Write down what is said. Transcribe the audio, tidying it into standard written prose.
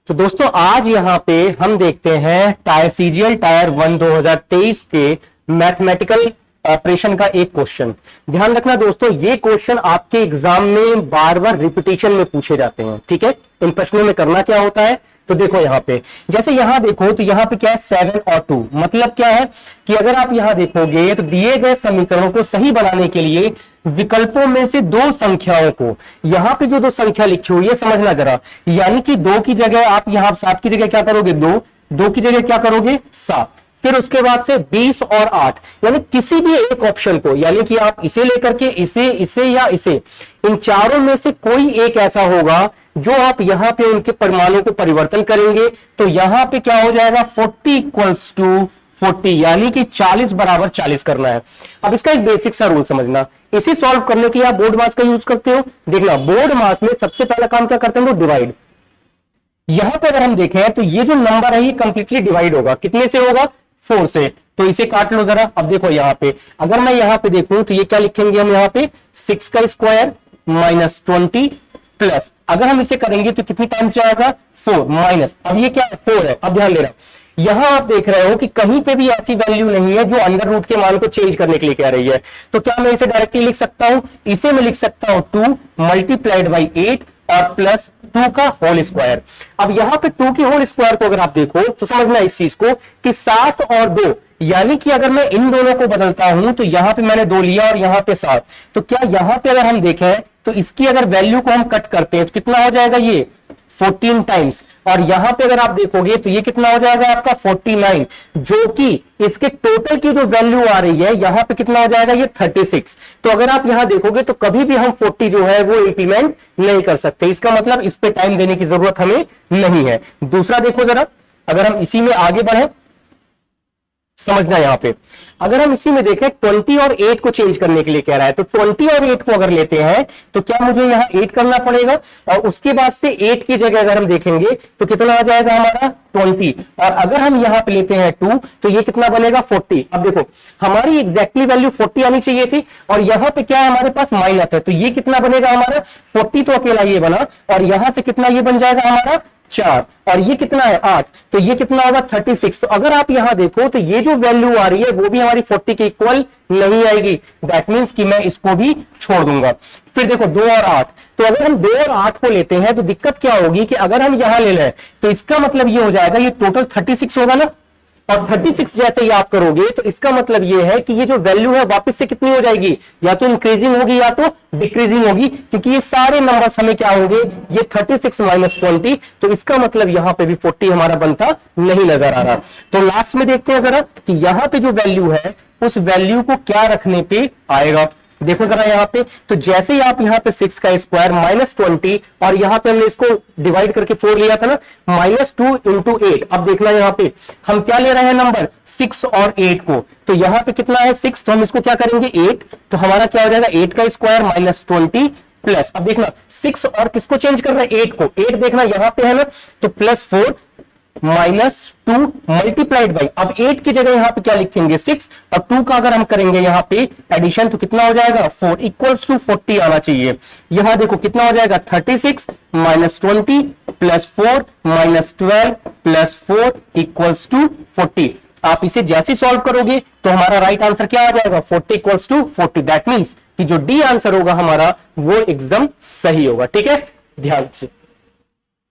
तो दोस्तों आज यहाँ पे हम देखते हैं टायर सीजीएल टायर 1 2023 के मैथमेटिकल ऑपरेशन का एक क्वेश्चन। ध्यान रखना दोस्तों, ये क्वेश्चन आपके एग्जाम में बार बार रिपीटेशन में पूछे जाते हैं। ठीक है, इन प्रश्नों में करना क्या होता है, तो देखो यहाँ पे जैसे यहाँ देखो तो यहाँ पे क्या है 7 और 2, मतलब क्या है कि अगर आप यहाँ देखोगे तो दिए गए समीकरणों को सही बनाने के लिए विकल्पों में से दो संख्याओं को, यहाँ पे जो दो संख्या लिखी हुई है समझना जरा, यानी कि 2 की जगह आप यहाँ 7 की जगह क्या करोगे 2 की जगह क्या करोगे 7, फिर उसके बाद से 20 और 8, यानी किसी भी एक ऑप्शन को, यानी कि आप इसे लेकर के इसे या इसे, इन चारों में से कोई एक ऐसा होगा जो आप यहां पे उनके परिमाणों को परिवर्तन करेंगे तो यहां पे क्या हो जाएगा 40 इक्वल्स टू 40, यानी कि 40 बराबर 40 करना है। अब इसका एक बेसिक सा रूल समझना, इसे सॉल्व करने के लिए आप बोर्ड मास का यूज करते हो। देखना बोर्ड मास में सबसे पहला काम क्या करते हैं वो डिवाइड। यहां पे अगर हम देखें तो ये जो नंबर है ये कंप्लीटली डिवाइड होगा, कितने से होगा 4 से, तो इसे काट लो जरा। अब देखो यहाँ पे अगर मैं यहाँ पे देखूं तो ये क्या लिखेंगे हम यहाँ पे 6 का स्क्वायर माइनस 20 प्लस, अगर हम इसे करेंगे तो कितनी टाइम्स जाएगा 4 माइनस, अब ये क्या है 4 है। अब ध्यान देना, यहां आप देख रहे हो कि कहीं पे भी ऐसी वैल्यू नहीं है जो अंडर रूट के मान को चेंज करने के लिए कह रही है, तो क्या मैं इसे डायरेक्टली लिख सकता हूं, इसे मैं लिख सकता हूं 2 मल्टीप्लाइड बाई 8 और प्लस 2 का होल स्क्वायर। अब यहां पे 2 की होल स्क्वायर को अगर आप देखो तो समझना इस चीज को कि 7 और 2, यानी कि अगर मैं इन दोनों को बदलता हूं तो यहां पे मैंने 2 लिया और यहां पे 7, तो क्या यहां पे अगर हम देखें तो इसकी अगर वैल्यू को हम कट करते हैं तो कितना हो जाएगा ये 14 टाइम्स, और यहां पे अगर आप देखोगे तो ये कितना हो जाएगा आपका 49, जो कि इसके टोटल की जो वैल्यू आ रही है यहां पे कितना हो जाएगा ये 36। तो अगर आप यहां देखोगे तो कभी भी हम 40 जो है वो इंप्लीमेंट नहीं कर सकते, इसका मतलब इस पे टाइम देने की जरूरत हमें नहीं है। दूसरा देखो जरा, अगर हम इसी में आगे बढ़े समझना, यहां पे अगर हम इसी में देखें 20 और 8 को चेंज करने के लिए कह रहा है, तो 20 और 8 को अगर लेते हैं तो क्या मुझे यहां 8 करना पड़ेगा, और उसके बाद से 8 की जगह अगर हम देखेंगे तो कितना आ जाएगा हमारा 20, और अगर हम यहां पे लेते हैं 2 तो ये कितना बनेगा 40। अब देखो हमारी एग्जैक्टली वैल्यू 40 आनी चाहिए थी, और यहां पे क्या है हमारे पास माइनस है, तो ये कितना बनेगा हमारा 40, तो अकेला ये बना, और यहां से कितना ये बन जाएगा हमारा 4, और ये कितना है 8, तो ये कितना होगा 36। तो अगर आप यहां देखो तो ये जो वैल्यू आ रही है वो भी हमारी 40 के इक्वल नहीं आएगी, दैट मींस कि मैं इसको भी छोड़ दूंगा। फिर देखो 2 और 8, तो अगर हम 2 और 8 को लेते हैं तो दिक्कत क्या होगी कि अगर हम यहां ले लें तो इसका मतलब ये हो जाएगा ये टोटल 36 होगा ना, और 36 जैसे ही आप करोगे तो इसका मतलब ये है कि ये जो वैल्यू है वापस से कितनी हो जाएगी, या तो इंक्रीजिंग होगी या तो डिक्रीजिंग होगी, क्योंकि ये सारे नंबर्स हमें क्या होंगे ये 36 माइनस 20, तो इसका मतलब यहां पे भी 40 हमारा बनता नहीं नजर आ रहा। तो लास्ट में देखते हैं जरा कि यहां पे जो वैल्यू है उस वैल्यू को क्या रखने पे आएगा। देखो जरा यहाँ पे, तो जैसे ही आप यहाँ पे 6 का स्क्वायर माइनस 20, और यहाँ पे हमने इसको डिवाइड करके 4 लिया था ना, -2 इंटू 8। अब देखना यहाँ पे हम क्या ले रहे हैं नंबर 6 और 8 को, तो यहाँ पे कितना है 6, तो हम इसको क्या करेंगे 8, तो हमारा क्या हो जाएगा 8 का स्क्वायर माइनस 20 प्लस, अब देखना 6 और किसको चेंज कर रहे हैं 8 को, 8 देखना यहाँ पे है ना, तो +4 -2 मल्टीप्लाइड बाई, अब 8 की जगह यहां पे क्या लिखेंगे 6, और 2 का अगर हम करेंगे यहां पे एडिशन तो कितना हो जाएगा 4 इक्वल्स टू 40 आना चाहिए। यहां देखो कितना हो जाएगा 36 minus 20 plus 4 minus 12 plus 4 equals to 40। आप इसे जैसे सॉल्व करोगे तो हमारा राइट आंसर क्या आ जाएगा 40 इक्वल्स टू 40, दैट मीन्स कि जो डी आंसर होगा हमारा वो एकदम सही होगा। ठीक है, ध्यान से।